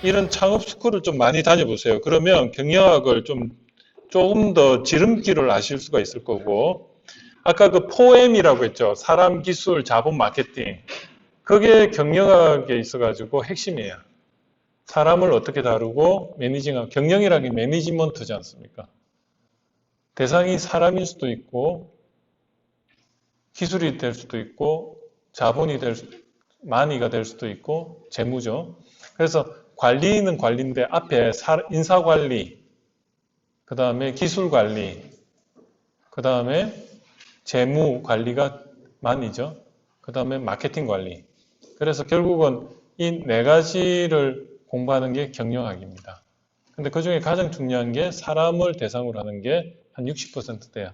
이런 창업 스쿨을 좀 많이 다녀보세요. 그러면 경영학을 조금 더 지름길을 아실 수가 있을 거고, 아까 그 4M이라고 했죠. 사람, 기술, 자본, 마케팅. 그게 경영학에 있어가지고 핵심이에요. 사람을 어떻게 다루고 매니징하고, 경영이라는 게 매니지먼트지 않습니까? 대상이 사람일 수도 있고 기술이 될 수도 있고 자본이 마니가 될 수도 있고 재무죠. 그래서 관리는 관리인데 앞에 인사관리, 그 다음에 기술관리, 그 다음에 재무관리가 마니죠. 그 다음에 마케팅관리. 그래서 결국은 이 네 가지를 공부하는 게 경영학입니다. 근데 그 중에 가장 중요한 게 사람을 대상으로 하는 게 한 60% 돼요.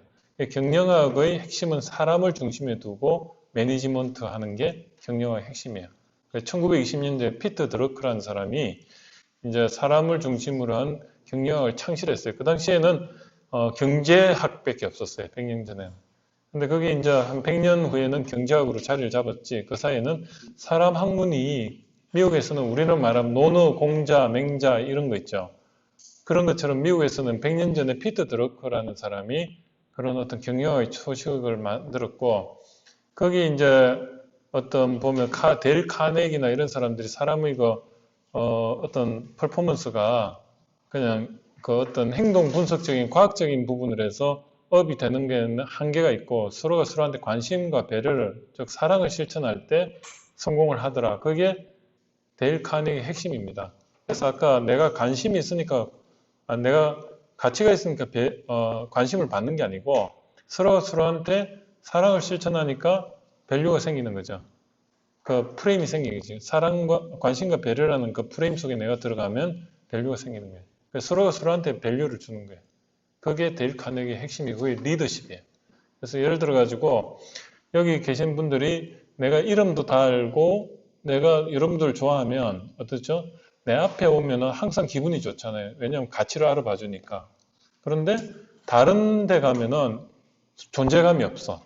경영학의 핵심은 사람을 중심에 두고 매니지먼트 하는 게 경영학의 핵심이에요. 1920년대 피터 드러크라는 사람이 이제 사람을 중심으로 한 경영학을 창실했어요. 그 당시에는 경제학밖에 없었어요. 100년 전에는. 근데 그게 이제 한 100년 후에는 경제학으로 자리를 잡았지. 그 사이에는 사람 학문이 미국에서는 우리는 말하면 노노, 공자, 맹자 이런 거 있죠. 그런 것처럼 미국에서는 100년 전에 피터 드러커라는 사람이 그런 어떤 경영학의 초식을 만들었고, 거기 이제 어떤 보면 델 카네기나 이런 사람들이 사람의 어떤 퍼포먼스가 그냥 그 어떤 행동 분석적인 과학적인 부분을 해서 업이 되는 게 한계가 있고 서로가 서로한테 관심과 배려를, 즉 사랑을 실천할 때 성공을 하더라. 그게 델 카네기의 핵심입니다. 그래서 아까 내가 관심이 있으니까 내가 가치가 있으니까 관심을 받는 게 아니고 서로가 서로한테 사랑을 실천하니까 밸류가 생기는 거죠. 그 프레임이 생기겠지. 사랑과 관심과 배려라는 그 프레임 속에 내가 들어가면 밸류가 생기는 거예요. 그래서 서로가 서로한테 밸류를 주는 거예요. 그게 데일 카네기의 핵심이고 그게 리더십이에요. 그래서 예를 들어 가지고 여기 계신 분들이 내가 이름도 다 알고 내가 여러분들 좋아하면 어떻죠? 내 앞에 오면은 항상 기분이 좋잖아요. 왜냐하면 가치를 알아봐 주니까. 그런데 다른 데 가면은 존재감이 없어.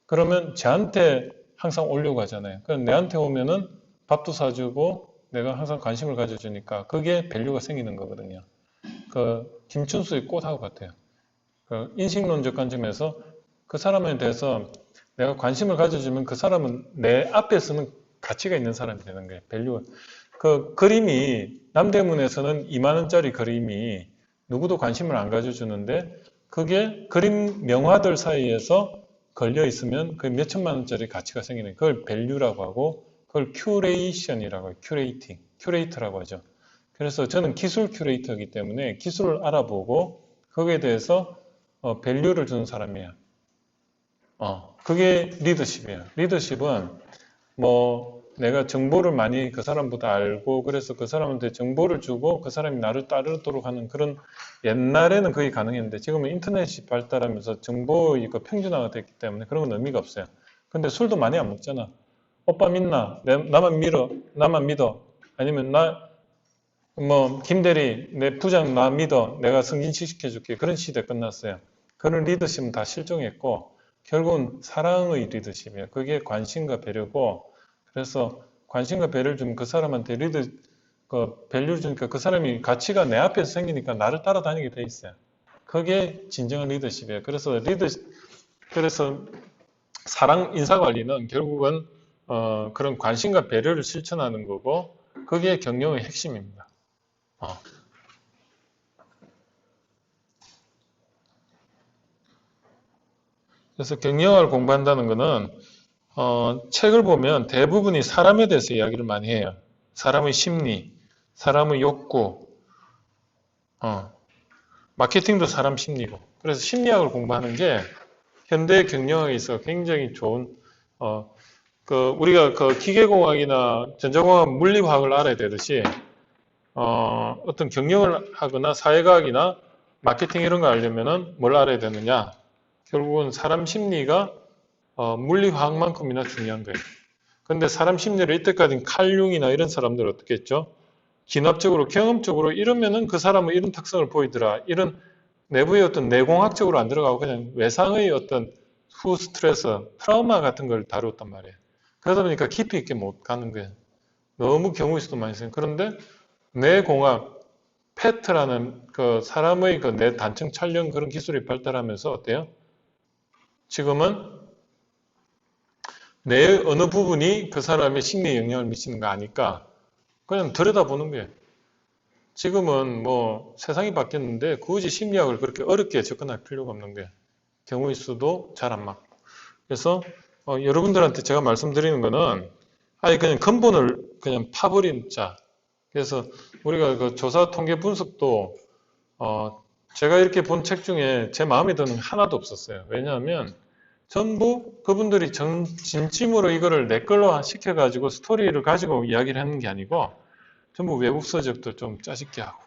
그러면 저한테 항상 오려고 하잖아요. 그럼 내한테 오면은 밥도 사주고 내가 항상 관심을 가져주니까 그게 밸류가 생기는 거거든요. 그 김춘수의 꽃하고 같아요. 그 인식론적 관점에서 그 사람에 대해서 내가 관심을 가져주면 그 사람은 내 앞에서는 가치가 있는 사람이 되는 거예요. 밸류가. 그 그림이 남대문에서는 2만 원짜리 그림이 누구도 관심을 안 가져주는데 그게 그림 명화들 사이에서 걸려 있으면 그 몇천만 원짜리 가치가 생기는 그걸 밸류라고 하고 그걸 큐레이션이라고 해요. 큐레이터라고 하죠. 그래서 저는 기술 큐레이터이기 때문에 기술을 알아보고 거기에 대해서 밸류를 주는 사람이에요. 그게 리더십이에요. 리더십은 뭐 내가 정보를 많이 그 사람보다 알고 그래서 그 사람한테 정보를 주고 그 사람이 나를 따르도록 하는 그런 옛날에는 그게 가능했는데 지금은 인터넷이 발달하면서 정보의 평준화가 됐기 때문에 그런 건 의미가 없어요. 근데 술도 많이 안 먹잖아. 오빠 믿나? 나만 믿어. 아니면 김대리, 내 부장 나 믿어. 내가 승진시 시켜줄게. 그런 시대 끝났어요. 그런 리더십은 다 실종했고, 결국은 사랑의 리더십이에요. 그게 관심과 배려고, 그래서 관심과 배려를 주면 그 사람한테 밸류를 주니까 그 사람이 가치가 내 앞에서 생기니까 나를 따라다니게 돼 있어요. 그게 진정한 리더십이에요. 그래서 인사관리는 결국은, 그런 관심과 배려를 실천하는 거고, 그게 경영의 핵심입니다. 그래서 경영학을 공부한다는 것은 책을 보면 대부분이 사람에 대해서 이야기를 많이 해요. 사람의 심리, 사람의 욕구, 마케팅도 사람 심리고. 그래서 심리학을 공부하는 게 현대 경영학에 있어 굉장히 좋은 우리가 그 기계공학이나 전자공학, 물리화학을 알아야 되듯이 어떤 경영을 하거나 사회과학이나 마케팅 이런 거 알려면은 뭘 알아야 되느냐? 결국은 사람 심리가 물리화학만큼이나 중요한 거예요. 근데 사람 심리를 이때까지 칼융이나 이런 사람들 어떻게 했죠? 진압적으로, 경험적으로 이러면은 그 사람은 이런 특성을 보이더라. 이런 내부의 어떤 내공학적으로 안 들어가고 그냥 외상의 어떤 후 스트레스, 트라우마 같은 걸 다루었단 말이에요. 그러다 보니까 깊이 있게 못 가는 거예요. 너무 경우의 수도 많이 있어요. 그런데 뇌공학, PET라는 그 사람의 그 뇌 단층 촬영 그런 기술이 발달하면서 어때요? 지금은 뇌의 어느 부분이 그 사람의 심리에 영향을 미치는가 아니까 그냥 들여다보는 거예요. 지금은 뭐 세상이 바뀌었는데 굳이 심리학을 그렇게 어렵게 접근할 필요가 없는 거예요. 경우의 수도 잘 안 맞고. 그래서 여러분들한테 제가 말씀드리는 거는 아예 그냥 근본을 그냥 파버리자. 그래서 우리가 그 조사 통계 분석도 제가 이렇게 본 책 중에 제 마음에 드는 게 하나도 없었어요. 왜냐하면 전부 그분들이 진심으로 이거를 내 걸로 시켜가지고 스토리를 가지고 이야기를 하는 게 아니고 전부 외국 서적도 좀 짜집게 하고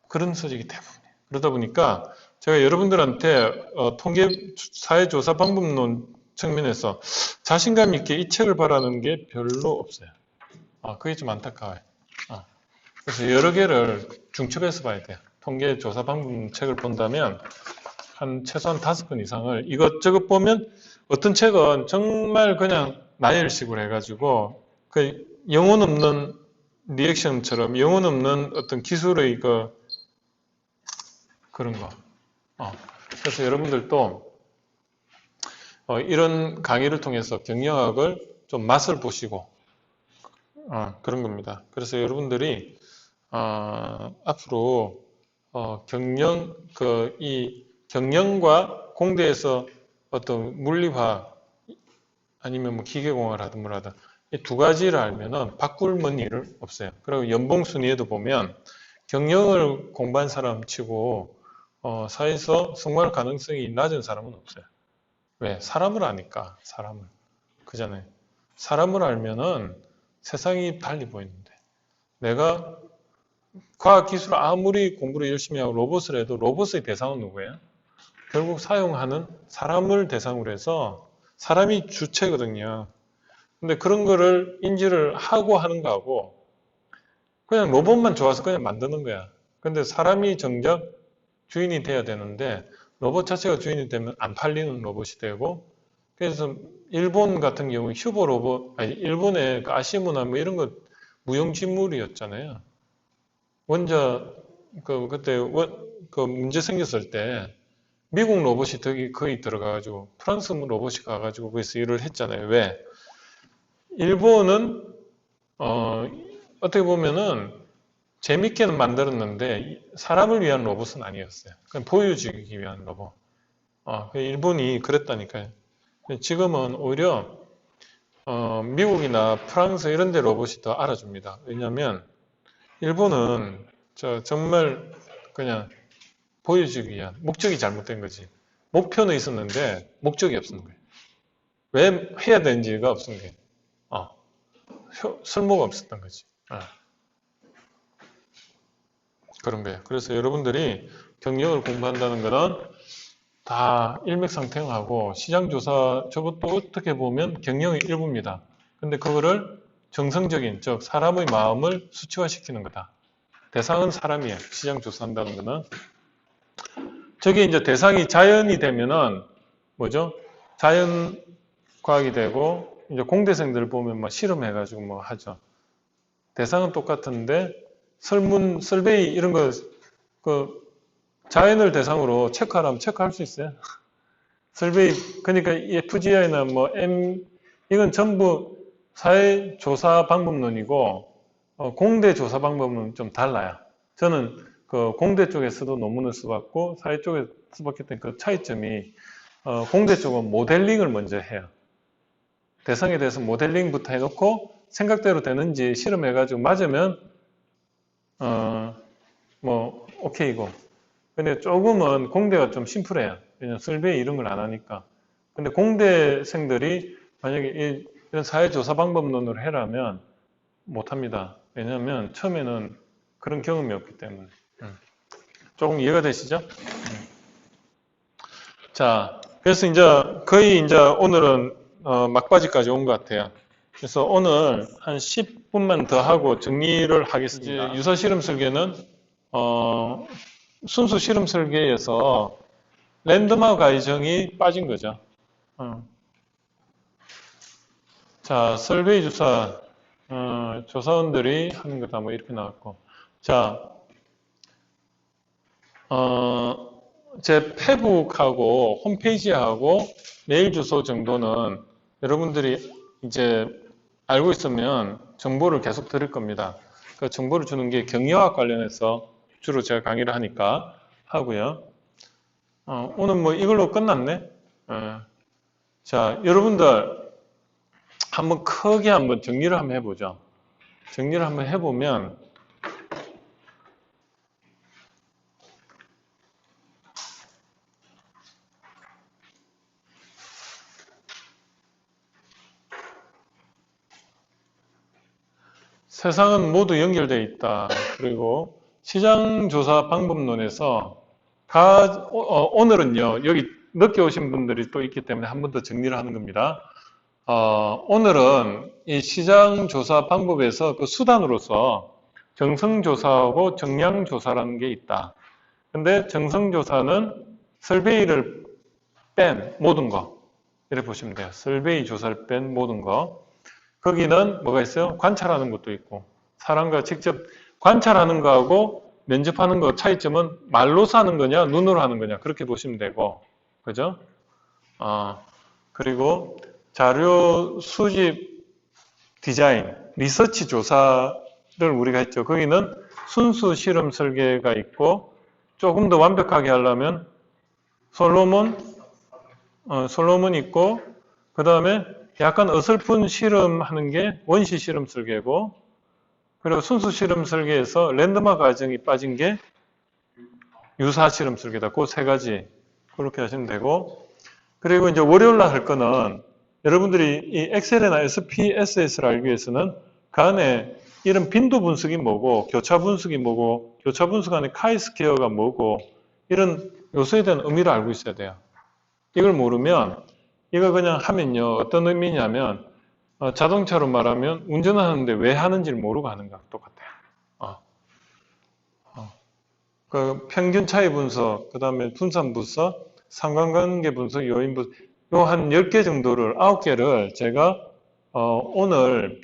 그런 서적이 대부분이에요. 그러다 보니까 제가 여러분들한테 통계 사회조사 방법론 측면에서 자신감 있게 이 책을 바라는 게 별로 없어요. 그게 좀 안타까워요. 그래서 여러 개를 중첩해서 봐야 돼요. 통계 조사 방법 책을 본다면 최소한 5권 이상을 이것저것 보면 어떤 책은 정말 그냥 나열식으로 해가지고 그 영혼 없는 리액션처럼 영혼 없는 어떤 기술의 그런 거. 그래서 여러분들도 이런 강의를 통해서 경영학을 좀 맛을 보시고 그런 겁니다. 그래서 여러분들이 앞으로 이 경영과 공대에서 어떤 물리화 아니면 뭐 기계공학을 하든 뭐라든 이 두 가지를 알면은 바꿀 먼 일은 없어요. 그리고 연봉 순위에도 보면 경영을 공부한 사람 치고 사회에서 성공할 가능성이 낮은 사람은 없어요. 왜? 사람을 아니까. 사람을. 그잖아요. 사람을 알면은 세상이 달리 보이는데 내가 과학기술 아무리 공부를 열심히 하고 로봇을 해도 로봇의 대상은 누구예요? 결국 사용하는 사람을 대상으로 해서 사람이 주체거든요. 근데 그런 거를 인지를 하고 하는 거하고 그냥 로봇만 좋아서 그냥 만드는 거야. 근데 사람이 정작 주인이 돼야 되는데 로봇 자체가 주인이 되면 안 팔리는 로봇이 되고 그래서 일본 같은 경우 휴보 로봇, 아니 일본의 그 아시모나 뭐 이런 거 무용지물이었잖아요. 그때 그 문제 생겼을 때 미국 로봇이 거의 들어가가지고 프랑스 로봇이 가가지고 거기서 일을 했잖아요. 왜? 일본은 어떻게 보면은 재밌게는 만들었는데 사람을 위한 로봇은 아니었어요. 그냥 보여주기 위한 로봇. 일본이 그랬다니까요. 지금은 오히려 미국이나 프랑스 이런 데 로봇이 더 알아줍니다. 왜냐하면 일본은 정말 그냥 보여주기 위한 목적이 잘못된 거지. 목표는 있었는데 목적이 없는 거예요. 왜 해야 되는지가 없는 거예요. 쓸모가 없었던 거지. 그런 거예요. 그래서 여러분들이 경영을 공부한다는 거는 다 일맥상통하고 시장조사 저것도 어떻게 보면 경영의 일부입니다. 근데 그거를 정성적인 즉 사람의 마음을 수치화시키는 거다. 대상은 사람이에요. 시장조사한다는 거는 저게 이제 대상이 자연이 되면은 뭐죠? 자연과학이 되고 이제 공대생들 보면 막 실험해가지고 뭐 하죠. 대상은 똑같은데 설베이 이런 거 자연을 대상으로 체크하라면 체크할 수 있어요. 설베이 그러니까 FGI나 뭐 이건 전부 사회 조사 방법론이고 공대 조사 방법은 좀 달라요. 저는 그 공대 쪽에서도 논문을 써봤고 사회 쪽에 써봤기 때문에 그 차이점이 공대 쪽은 모델링을 먼저 해요. 대상에 대해서 모델링부터 해놓고 생각대로 되는지 실험해가지고 맞으면 뭐 오케이고. 근데 조금은 공대가 좀 심플해요. 왜냐면 설베이 이런 걸 안 하니까. 근데 공대생들이 만약에 이런 사회조사 방법론으로 해라면 못합니다. 왜냐하면 처음에는 그런 경험이 없기 때문에. 조금 이해가 되시죠? 자, 그래서 이제 거의 이제 오늘은 막바지까지 온 것 같아요. 그래서 오늘 한 10분만 더 하고 정리를 하겠습니다. 이제 유사 실험 설계는 순수 실험 설계에서 랜덤화 과정이 빠진 거죠. 자, 설베이 조사 조사원들이 하는 거다 뭐 이렇게 나왔고 자, 제 페북하고 홈페이지하고 메일 주소 정도는 여러분들이 이제 알고 있으면 정보를 계속 드릴 겁니다. 그 정보를 주는 게 경영학 관련해서 주로 제가 강의를 하니까 하고요. 오늘 뭐 이걸로 끝났네. 자, 여러분들 한번 크게 한번 정리를 한번 해보죠. 정리를 한번 해보면 세상은 모두 연결되어 있다. 그리고 시장조사 방법론에서 오늘은요, 여기 늦게 오신 분들이 또 있기 때문에 한 번 더 정리를 하는 겁니다. 오늘은 이 시장조사 방법에서 그 수단으로서 정성조사하고 정량조사라는 게 있다. 근데 정성조사는 설베이를 뺀 모든 거. 이렇게 보시면 돼요. 설베이 조사를 뺀 모든 거. 거기는 뭐가 있어요? 관찰하는 것도 있고, 사람과 직접 관찰하는 거하고 면접하는 거 차이점은 말로서 하는 거냐, 눈으로 하는 거냐, 그렇게 보시면 되고, 그죠? 그리고 자료 수집 디자인, 리서치 조사를 우리가 했죠. 거기는 순수 실험 설계가 있고, 조금 더 완벽하게 하려면 솔로몬 있고, 그 다음에 약간 어설픈 실험하는 게 원시 실험 설계고, 그리고 순수 실험 설계에서 랜덤화 과정이 빠진 게 유사 실험 설계다. 그 세 가지 그렇게 하시면 되고, 그리고 이제 월요일 날 할 거는 여러분들이 이 엑셀이나 SPSS를 알기 위해서는 그 안에 이런 빈도 분석이 뭐고, 교차 분석이 뭐고, 교차 분석 안에 카이스퀘어가 뭐고, 이런 요소에 대한 의미를 알고 있어야 돼요. 이걸 모르면 이거 그냥 하면요, 어떤 의미냐면 자동차로 말하면 운전하는데 왜 하는지를 모르고 하는 거랑 똑같아요. 그 평균 차이 분석, 그 다음에 분산 분석, 상관관계 분석, 요인 분석, 요 한 10개 정도를, 9개를 제가 오늘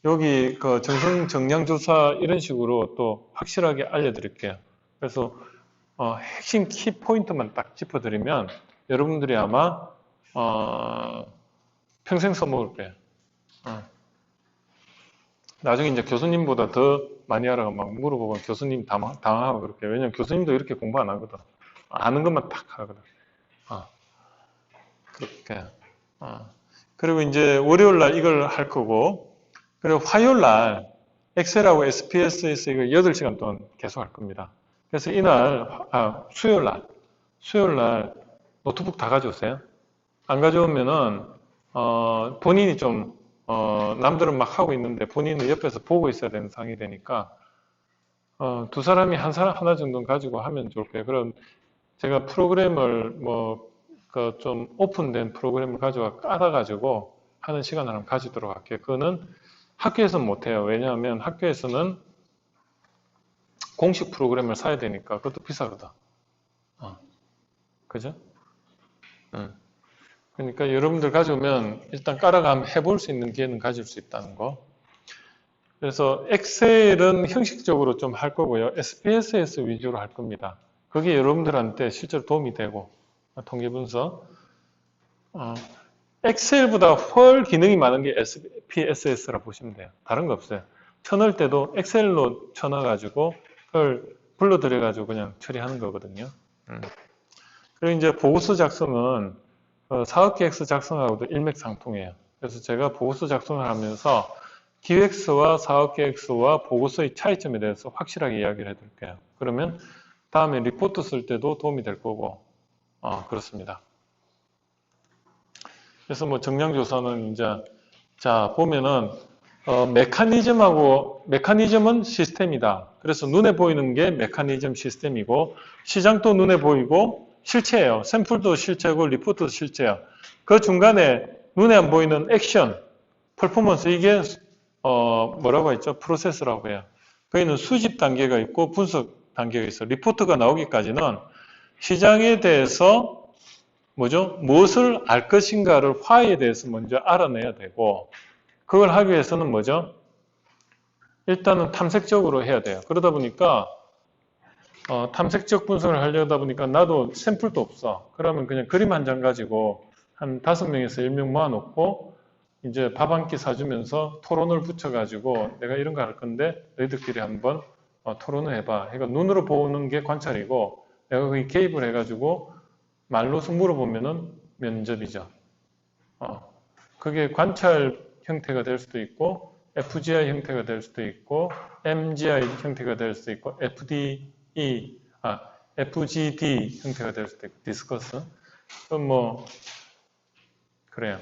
여기 그 정량조사 이런 식으로 또 확실하게 알려드릴게요. 그래서 핵심 키포인트만 딱 짚어드리면 여러분들이 아마 평생 써먹을 거예요. 나중에 이제 교수님보다 더 많이 하라고 막 물어보고 교수님 당황하고 그렇게. 왜냐면 교수님도 이렇게 공부 안 하거든. 아는 것만 딱 하거든. 그렇게. 그리고 이제 월요일 날 이걸 할 거고, 그리고 화요일 날 엑셀하고 SPSS 이거 8시간 동안 계속 할 겁니다. 그래서 이날, 수요일 날 노트북 다 가져오세요. 안 가져오면은, 본인이 좀, 남들은 막 하고 있는데 본인은 옆에서 보고 있어야 되는 상황이 되니까, 두 사람이 한 사람 하나 정도는 가지고 하면 좋을 거예요. 그럼 제가 프로그램을 좀 오픈된 프로그램을 가져와 깔아가지고 하는 시간을 한번 가지도록 할게요. 그거는 학교에서는 못해요. 왜냐하면 학교에서는 공식 프로그램을 사야 되니까 그것도 비싸거든. 그죠? 그러니까 여러분들 가져오면 일단 깔아가 한번 해볼 수 있는 기회는 가질 수 있다는 거. 그래서 엑셀은 형식적으로 좀 할 거고요. SPSS 위주로 할 겁니다. 그게 여러분들한테 실제로 도움이 되고, 통계 분석. 엑셀보다 훨 기능이 많은 게 SPSS라 보시면 돼요. 다른 거 없어요. 쳐넣을 때도 엑셀로 쳐넣어가지고 그걸 불러들여가지고 그냥 처리하는 거거든요. 그리고 이제 보고서 작성은 사업계획서 작성하고도 일맥상통해요. 그래서 제가 보고서 작성을 하면서 기획서와 사업계획서와 보고서의 차이점에 대해서 확실하게 이야기를 해드릴게요. 그러면 다음에 리포트 쓸 때도 도움이 될 거고, 그렇습니다. 그래서 뭐 정량조사는 이제, 자, 보면은, 메커니즘은 시스템이다. 그래서 눈에 보이는 게 메커니즘 시스템이고, 시장도 눈에 보이고, 실체예요. 샘플도 실체고, 리포트도 실체예요. 그 중간에 눈에 안 보이는 액션, 퍼포먼스, 이게, 뭐라고 했죠? 프로세스라고 해요. 거기는 수집 단계가 있고, 분석 단계가 있어요. 리포트가 나오기까지는 시장에 대해서 뭐죠? 무엇을 알 것인가를 why에 대해서 먼저 알아내야 되고, 그걸 하기 위해서는 뭐죠? 일단은 탐색적으로 해야 돼요. 그러다 보니까 탐색적 분석을 하려다 보니까 나도 샘플도 없어. 그러면 그냥 그림 한 장 가지고 한 5명에서 10명 모아놓고 이제 밥 한 끼 사주면서 토론을 붙여가지고 내가 이런 거 할 건데 너희들끼리 한번 토론을 해봐. 그러니까 눈으로 보는 게 관찰이고 내가 거기 개입을 해가지고 말로서 물어보면은 면접이죠. 그게 관찰 형태가 될 수도 있고 FGI 형태가 될 수도 있고 MGI 형태가 될 수도 있고 FGD 형태가 될 수도 있고 디스커스. 그럼 뭐 그래요.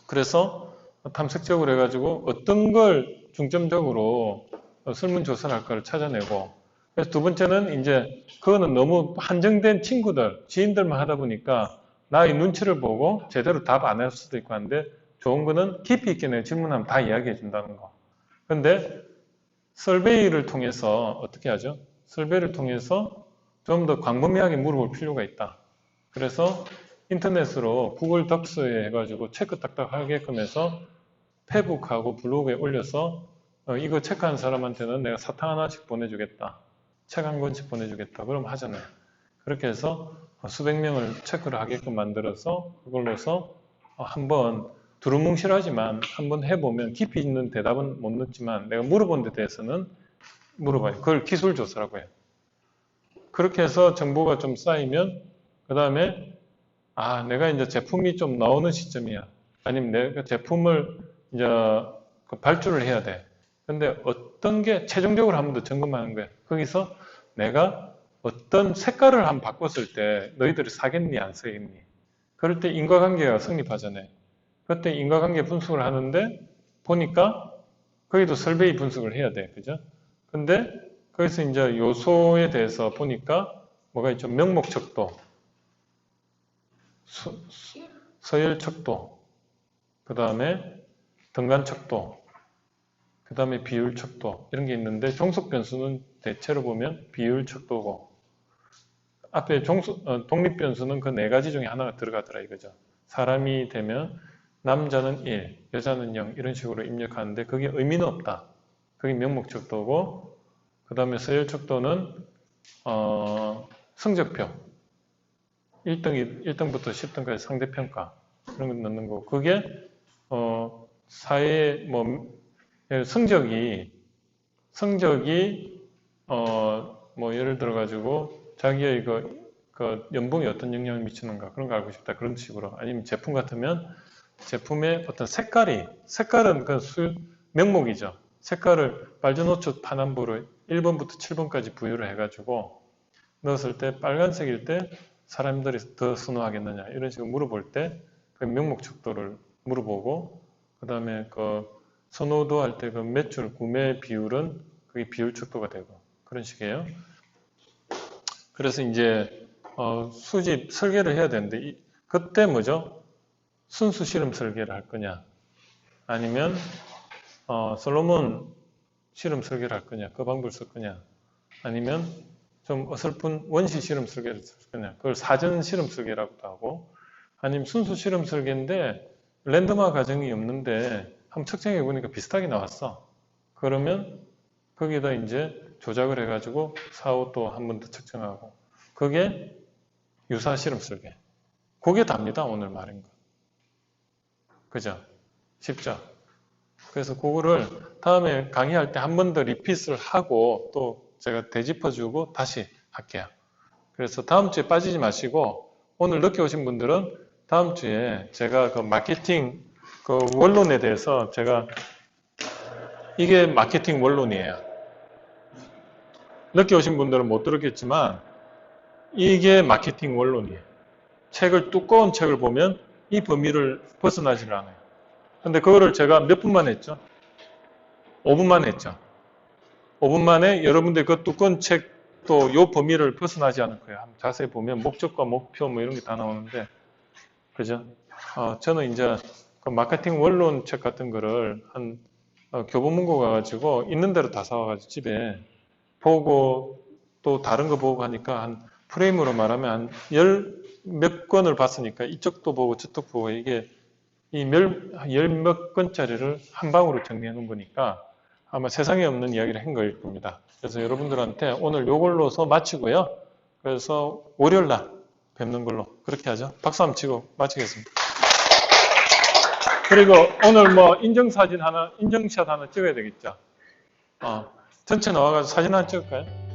그래서 탐색적으로 해가지고 어떤 걸 중점적으로 설문조사를 할까를 찾아내고 그래서 두 번째는 이제 그거는 너무 한정된 친구들, 지인들만 하다 보니까 나의 눈치를 보고 제대로 답 안 할 수도 있고 한데 좋은 거는 깊이 있게 내가 질문하면 다 이야기해 준다는 거. 근데 설베이를 통해서 어떻게 하죠? 설베이를 통해서 좀 더 광범위하게 물어볼 필요가 있다. 그래서 인터넷으로 구글 덕스에 해가지고 체크 딱딱 하게끔 해서 페북하고 블로그에 올려서 이거 체크한 사람한테는 내가 사탕 하나씩 보내주겠다. 책 한 권씩 보내주겠다. 그럼 하잖아요. 그렇게 해서 수백 명을 체크를 하게끔 만들어서 그걸로서 한번 두루뭉실하지만 한번 해보면 깊이 있는 대답은 못 넣지만 내가 물어본 데 대해서는 물어봐요. 그걸 기술조사라고 해요. 그렇게 해서 정보가 좀 쌓이면 그 다음에 내가 이제 제품이 좀 나오는 시점이야. 아니면 내가 제품을 이제 발주를 해야 돼. 근데 어떤 게 최종적으로 한 번 더 점검하는 거야. 거기서 내가 어떤 색깔을 한번 바꿨을 때 너희들이 사겠니 안 사겠니? 그럴 때 인과관계가 성립하잖아요. 그때 인과관계 분석을 하는데 보니까 거기도 설베이 분석을 해야 돼. 그죠? 근데 거기서 이제 요소에 대해서 보니까 뭐가 있죠? 명목척도, 서열척도, 그 다음에 등간척도, 그 다음에 비율척도 이런 게 있는데 종속 변수는 대체로 보면 비율척도고 앞에 독립 변수는 그 네 가지 중에 하나가 들어가더라 이거죠. 사람이 되면 남자는 1, 여자는 0 이런 식으로 입력하는데 그게 의미는 없다. 그게 명목척도고 그 다음에 서열척도는 성적표 1등부터 10등까지 상대평가 그런 거 넣는 거고 그게 사회 성적이 뭐 예를 들어 가지고 자기의 그 연봉에 어떤 영향을 미치는가 그런 거 알고 싶다 그런 식으로 아니면 제품 같으면 제품의 어떤 색깔은 그 명목이죠. 색깔을 빨주노초 파남보로 1번부터 7번까지 부여를 해가지고 넣었을 때 빨간색일 때 사람들이 더 선호하겠느냐 이런 식으로 물어볼 때 그 명목 척도를 물어보고 그 다음에 그 선호도 할 때 그 매출 구매 비율은 그게 비율 척도가 되고 그런 식이에요. 그래서 이제 수집 설계를 해야 되는데 그때 뭐죠? 순수 실험 설계를 할 거냐 아니면 솔로몬 실험 설계를 할 거냐 그 방법을 쓸 거냐 아니면 좀 어설픈 원시 실험 설계를 쓸 거냐 그걸 사전 실험 설계라고도 하고 아니면 순수 실험 설계인데 랜덤화 과정이 없는데 한번 측정해 보니까 비슷하게 나왔어. 그러면 거기다 이제 조작을 해가지고 4, 5 또 한 번 더 측정하고 그게 유사 실험 설계. 그게 답니다. 오늘 말한 거. 그죠? 쉽죠? 그래서 그거를 다음에 강의할 때 한 번 더 리핏을 하고 또 제가 되짚어주고 다시 할게요. 그래서 다음 주에 빠지지 마시고 오늘 늦게 오신 분들은 다음 주에 제가 그 마케팅 그 원론에 대해서 제가 이게 마케팅 원론이에요. 늦게 오신 분들은 못 들었겠지만 이게 마케팅 원론이에요. 두꺼운 책을 보면 이 범위를 벗어나질 않아요. 근데 그거를 제가 몇 분만 했죠? 5분만 했죠. 5분 만에 여러분들 그 두꺼운 책도 이 범위를 벗어나지 않을 거예요. 자세히 보면 목적과 목표 뭐 이런 게 다 나오는데 그죠? 저는 이제 그 마케팅 원론 책 같은 거를 한 교보문고 가가지고 있는 대로 다 사와가지고 집에 보고 또 다른 거 보고 하니까 한 프레임으로 말하면 한 몇 권을 봤으니까 이쪽도 보고 저쪽 보고 이게 이 열 몇 권짜리를 한 방으로 정리해 놓은 거니까 아마 세상에 없는 이야기를 한 거일 겁니다. 그래서 여러분들한테 오늘 요걸로서 마치고요. 그래서 월요일 날 뵙는 걸로 그렇게 하죠. 박수 한번 치고 마치겠습니다. 그리고 오늘 뭐 인증샷 하나 찍어야 되겠죠. 전체 나와가지고 사진 하나 찍을까요?